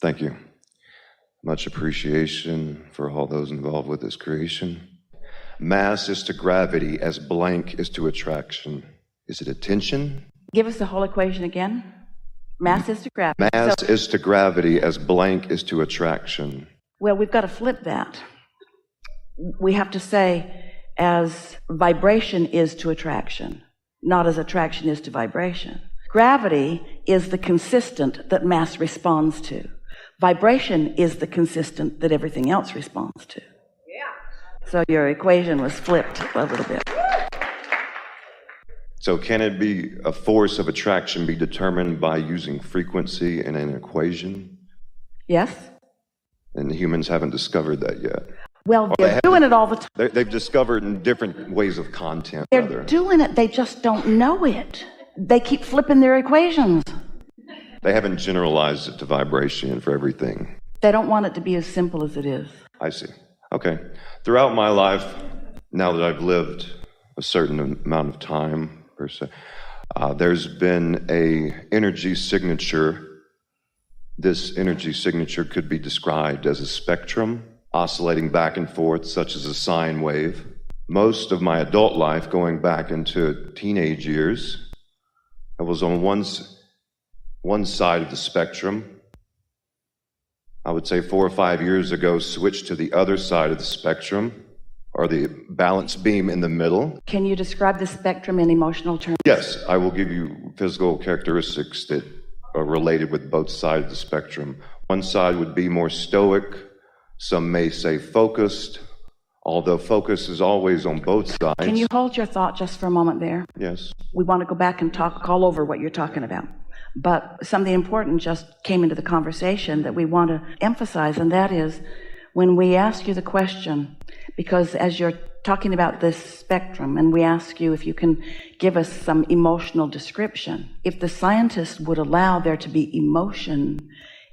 Thank you. Much appreciation for all those involved with this creation. Mass is to gravity as blank is to attraction. Is it attention? Give us the whole equation again. Mass is to gravity. Mass is to gravity as blank is to attraction. Well, we've got to flip that. We have to say as vibration is to attraction, not as attraction is to vibration. Gravity is the consistent that mass responds to. Vibration is the consistent that everything else responds to. Yeah. So your equation was flipped a little bit. So can it be a force of attraction be determined by using frequency in an equation? Yes. And humans haven't discovered that yet. Well, they're doing it all the time. They've discovered in different ways of content. They're doing it, they just don't know it. They keep flipping their equations. They haven't generalized it to vibration for everything. They don't want it to be as simple as it is. I see. Okay. Throughout my life, now that I've lived a certain amount of time, per se, there's been a energy signature. This energy signature could be described as a spectrum oscillating back and forth, such as a sine wave. Most of my adult life, going back into teenage years, I was on one side of the spectrum. I would say 4 or 5 years ago, switched to the other side of the spectrum, or the balance beam in the middle. Can you describe the spectrum in emotional terms? Yes, I will give you physical characteristics that are related with both sides of the spectrum. One side would be more stoic. Some may say focused, although focus is always on both sides. Can you hold your thought just for a moment there? Yes. We want to go back and talk all over what you're talking about. But something important just came into the conversation that we want to emphasize, and that is when we ask you the question, because as you're talking about this spectrum, and we ask you if you can give us some emotional description, if the scientists would allow there to be emotion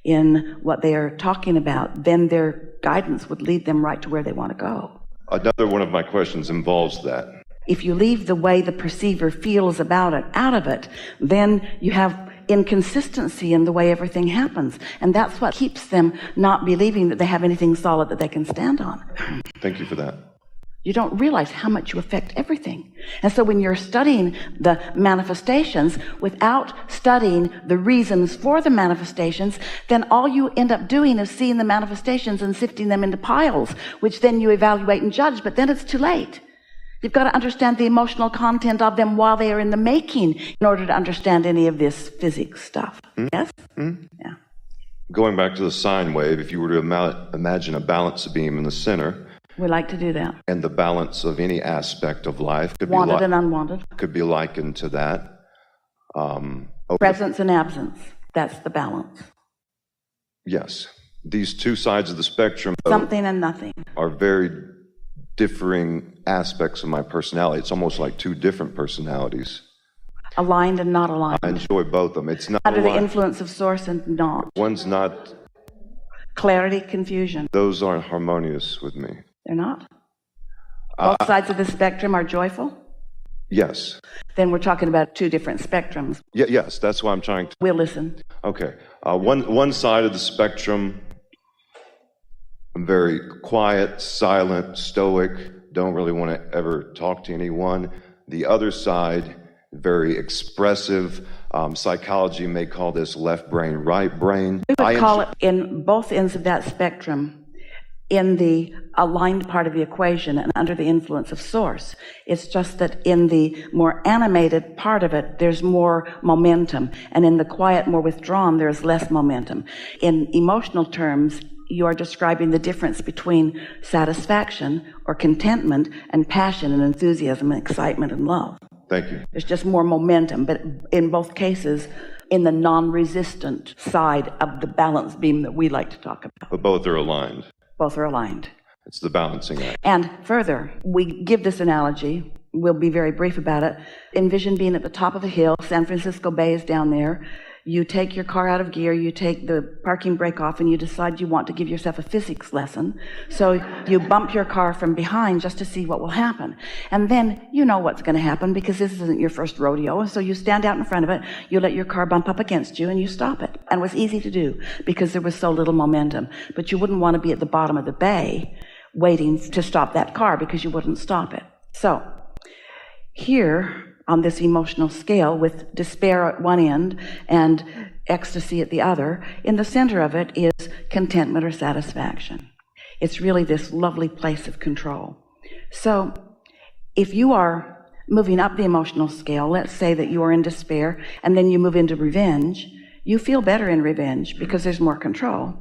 in what they are talking about, then their guidance would lead them right to where they want to go. Another one of my questions involves that. If you leave the way the perceiver feels about it out of it, then you have inconsistency in the way everything happens. And that's what keeps them not believing that they have anything solid that they can stand on. Thank you for that. You don't realize how much you affect everything. And so when you're studying the manifestations without studying the reasons for the manifestations, then all you end up doing is seeing the manifestations and sifting them into piles, which then you evaluate and judge, but then it's too late. You've got to understand the emotional content of them while they are in the making in order to understand any of this physics stuff. Yes? Yeah. Going back to the sine wave, if you were to imagine a balance beam in the center, we like to do that. And the balance of any aspect of life could wanted and unwanted. Could be likened to that. Presence and absence. That's the balance. Yes. These two sides of the spectrum, something and nothing, are very differing aspects of my personality. It's almost like two different personalities. Aligned and not aligned. I enjoy both of them. It's not under the influence of source and not. One's not. Clarity, confusion. Those aren't harmonious with me. They're not? Both sides of the spectrum are joyful? Yes. Then we're talking about two different spectrums. Yes, that's why I'm trying to... We'll listen. Okay. One side of the spectrum, I'm very quiet, silent, stoic, don't really want to ever talk to anyone. The other side, very expressive. Psychology may call this left brain, right brain. We would call it, in both ends of that spectrum, in the aligned part of the equation and under the influence of source. It's just that in the more animated part of it, there's more momentum. And in the quiet, more withdrawn, there's less momentum. In emotional terms, you are describing the difference between satisfaction or contentment and passion and enthusiasm and excitement and love. Thank you. There's just more momentum, but in both cases, in the non-resistant side of the balance beam that we like to talk about. But both are aligned. Both are aligned. It's the balancing act. And further, we give this analogy, we'll be very brief about it. Envision being at the top of a hill, San Francisco Bay is down there. You take your car out of gear, you take the parking brake off, and you decide you want to give yourself a physics lesson. So you bump your car from behind just to see what will happen. And then you know what's going to happen because this isn't your first rodeo. So you stand out in front of it, you let your car bump up against you, and you stop it. And it was easy to do because there was so little momentum. But you wouldn't want to be at the bottom of the bay waiting to stop that car because you wouldn't stop it. So here, on this emotional scale, with despair at one end and ecstasy at the other, in the center of it is contentment or satisfaction. It's really this lovely place of control. So if you are moving up the emotional scale, let's say that you are in despair and then you move into revenge, you feel better in revenge because there's more control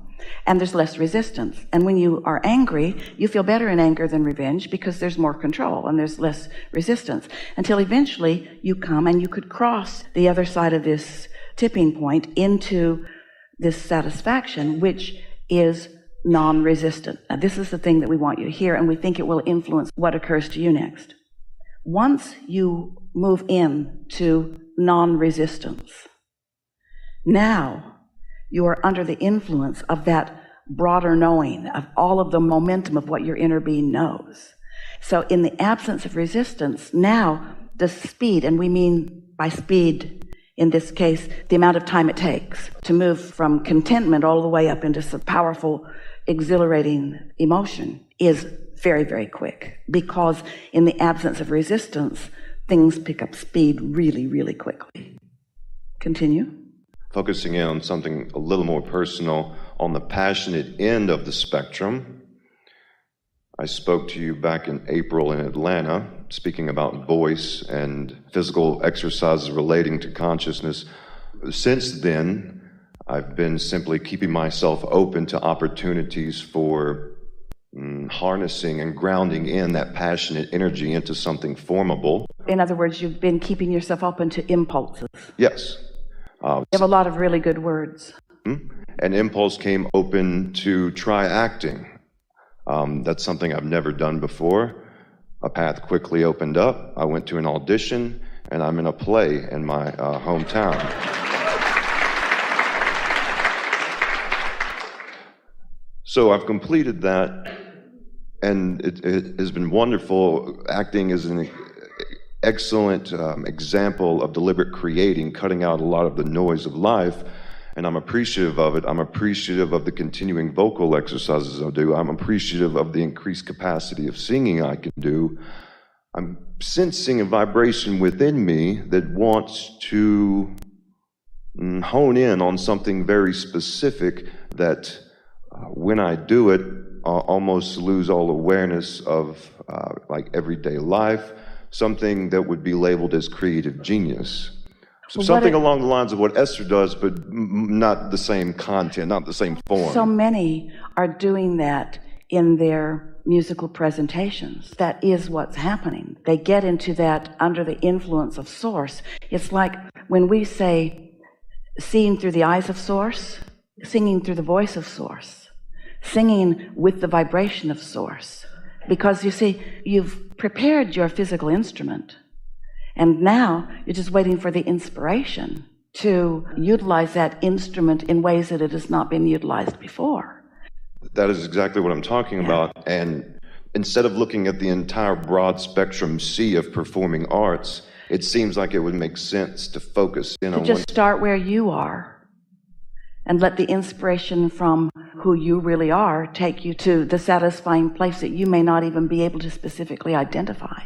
and there's less resistance. And when you are angry, you feel better in anger than revenge because there's more control and there's less resistance, until eventually you come and you could cross the other side of this tipping point into this satisfaction, which is non-resistant. Now, this is the thing that we want you to hear, and we think it will influence what occurs to you next. Once you move into non-resistance, now you are under the influence of that broader knowing, of all of the momentum of what your inner being knows. So in the absence of resistance, now the speed, and we mean by speed in this case the amount of time it takes to move from contentment all the way up into some powerful, exhilarating emotion, is very, very quick, because in the absence of resistance, things pick up speed really, really quickly. Continue. Focusing in on something a little more personal, on the passionate end of the spectrum, I spoke to you back in April in Atlanta, speaking about voice and physical exercises relating to consciousness. Since then, I've been simply keeping myself open to opportunities for harnessing and grounding in that passionate energy into something formable. In other words, you've been keeping yourself open to impulses. Yes. You have a lot of really good words. An impulse came open to try acting. That's something I've never done before. A path quickly opened up. I went to an audition, and I'm in a play in my hometown. So I've completed that, and it has been wonderful. Acting is an excellent example of deliberate creating, cutting out a lot of the noise of life, and I'm appreciative of it. I'm appreciative of the continuing vocal exercises I do. I'm appreciative of the increased capacity of singing I can do. I'm sensing a vibration within me that wants to hone in on something very specific that when I do it, I'll almost lose all awareness of like everyday life, something that would be labeled as creative genius. So something along the lines of what Esther does, but not the same content, not the same form. So many are doing that in their musical presentations. That is what's happening. They get into that under the influence of Source. It's like when we say seeing through the eyes of Source, singing through the voice of Source, singing with the vibration of Source. Because you see, you've prepared your physical instrument, and now you're just waiting for the inspiration to utilize that instrument in ways that it has not been utilized before. That is exactly what I'm talking about. And instead of looking at the entire broad spectrum sea of performing arts, it seems like it would make sense to focus in on just start where you are and let the inspiration from who you really are take you to the satisfying place that you may not even be able to specifically identify.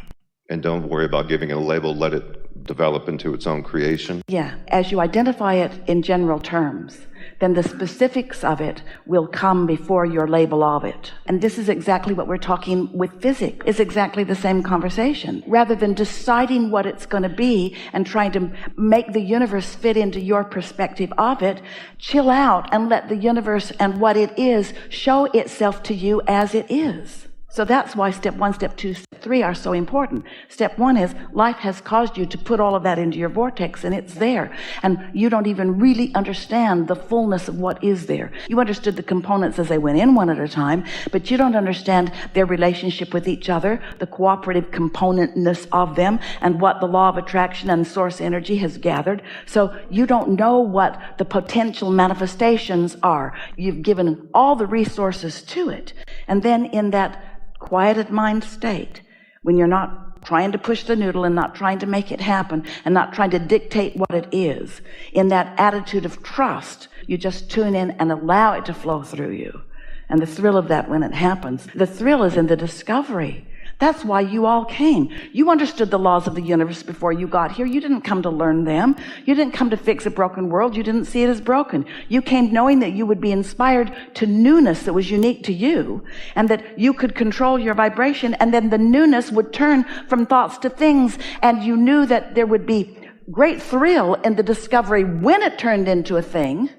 And don't worry about giving it a label, let it develop into its own creation. Yeah, as you identify it in general terms, then the specifics of it will come before your label of it. And this is exactly what we're talking with physics. It's exactly the same conversation. Rather than deciding what it's going to be and trying to make the universe fit into your perspective of it, chill out and let the universe and what it is show itself to you as it is. So that's why step 1, step 2, step 3 are so important. Step 1 is life has caused you to put all of that into your vortex, and it's there. And you don't even really understand the fullness of what is there. You understood the components as they went in one at a time, but you don't understand their relationship with each other, the cooperative componentness of them, and what the law of attraction and source energy has gathered. So you don't know what the potential manifestations are. You've given all the resources to it. And then in that quieted mind state, when you're not trying to push the noodle and not trying to make it happen and not trying to dictate what it is, in that attitude of trust, you just tune in and allow it to flow through you. And the thrill of that when it happens, the thrill is in the discovery. That's why you all came. You understood the laws of the universe before you got here. You didn't come to learn them. You didn't come to fix a broken world. You didn't see it as broken. You came knowing that you would be inspired to newness that was unique to you, and that you could control your vibration, and then the newness would turn from thoughts to things, and you knew that there would be great thrill in the discovery when it turned into a thing.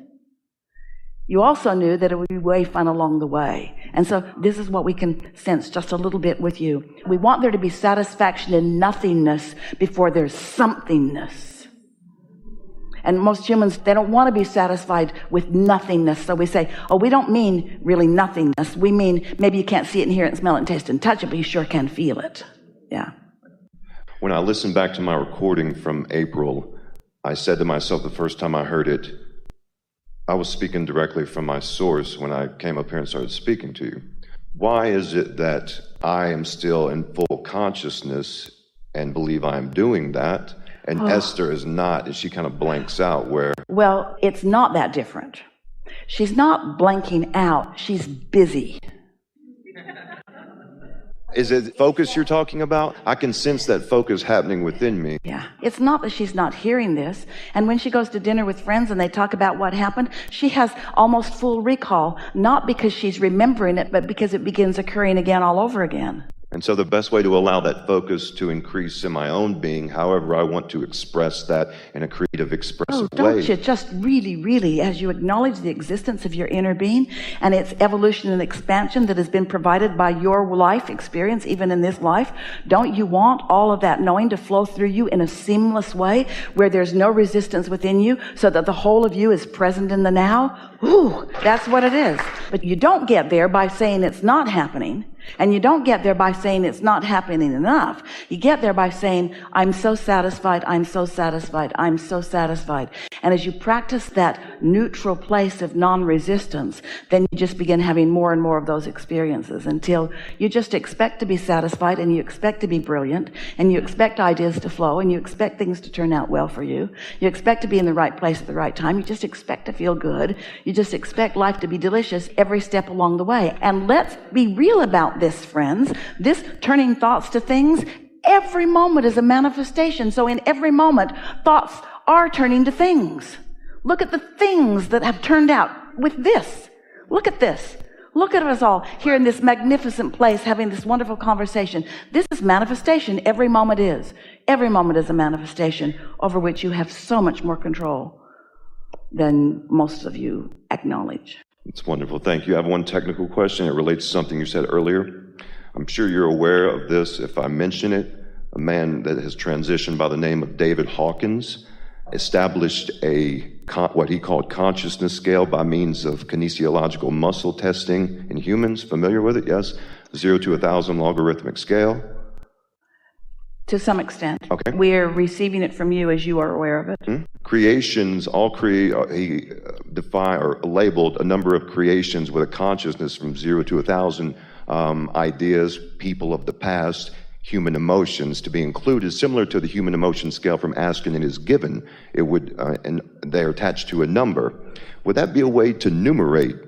You also knew that it would be way fun along the way. And so this is what we can sense just a little bit with you. We want there to be satisfaction in nothingness before there's somethingness. And most humans, they don't want to be satisfied with nothingness. So we say, oh, we don't mean really nothingness. We mean maybe you can't see it and hear it and smell it and taste it and touch it, but you sure can feel it. Yeah. When I listened back to my recording from April, I said to myself the first time I heard it, I was speaking directly from my source when I came up here and started speaking to you. Why is it that I am still in full consciousness and believe I am doing that, and Esther is not, and she kind of blanks out where... Well, it's not that different. She's not blanking out, she's busy. Is it focus you're talking about? I can sense that focus happening within me. Yeah. It's not that she's not hearing this. And when she goes to dinner with friends and they talk about what happened, she has almost full recall, not because she's remembering it, but because it begins occurring again all over again. And so the best way to allow that focus to increase in my own being, however I want to express that in a creative, expressive way. Don't you just really, really, as you acknowledge the existence of your inner being and its evolution and expansion that has been provided by your life experience, even in this life, don't you want all of that knowing to flow through you in a seamless way where there's no resistance within you, so that the whole of you is present in the now? Ooh, that's what it is. But you don't get there by saying it's not happening. And you don't get there by saying it's not happening enough. You get there by saying, I'm so satisfied, I'm so satisfied, I'm so satisfied. And as you practice that neutral place of non-resistance, then you just begin having more and more of those experiences until you just expect to be satisfied, and you expect to be brilliant, and you expect ideas to flow, and you expect things to turn out well for you. You expect to be in the right place at the right time. You just expect to feel good. You just expect life to be delicious every step along the way. And let's be real about this, friends. This turning thoughts to things, every moment is a manifestation. So in every moment, thoughts are turning to things. Look at the things that have turned out with this. Look at this. Look at us all here in this magnificent place having this wonderful conversation. This is manifestation. Every moment is. Every moment is a manifestation over which you have so much more control than most of you acknowledge. It's wonderful. Thank you. I have one technical question. It relates to something you said earlier. I'm sure you're aware of this if I mention it. A man that has transitioned by the name of David Hawkins established what he called consciousness scale by means of kinesiological muscle testing in humans. Familiar with it? Yes. 0 to 1,000 logarithmic scale. To some extent. Okay. We're receiving it from you as you are aware of it. Mm-hmm. Creations, he defined or labeled a number of creations with a consciousness from 0 to 1,000 ideas, people of the past, human emotions to be included, similar to the human emotion scale from Askin and is given. It would, and they're attached to a number. Would that be a way to numerate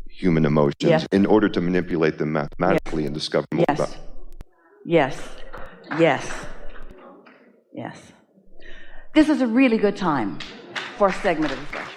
human emotions in order to manipulate them mathematically and discover more about? Yes. Yes. Yes. This is a really good time for a segment of discussion.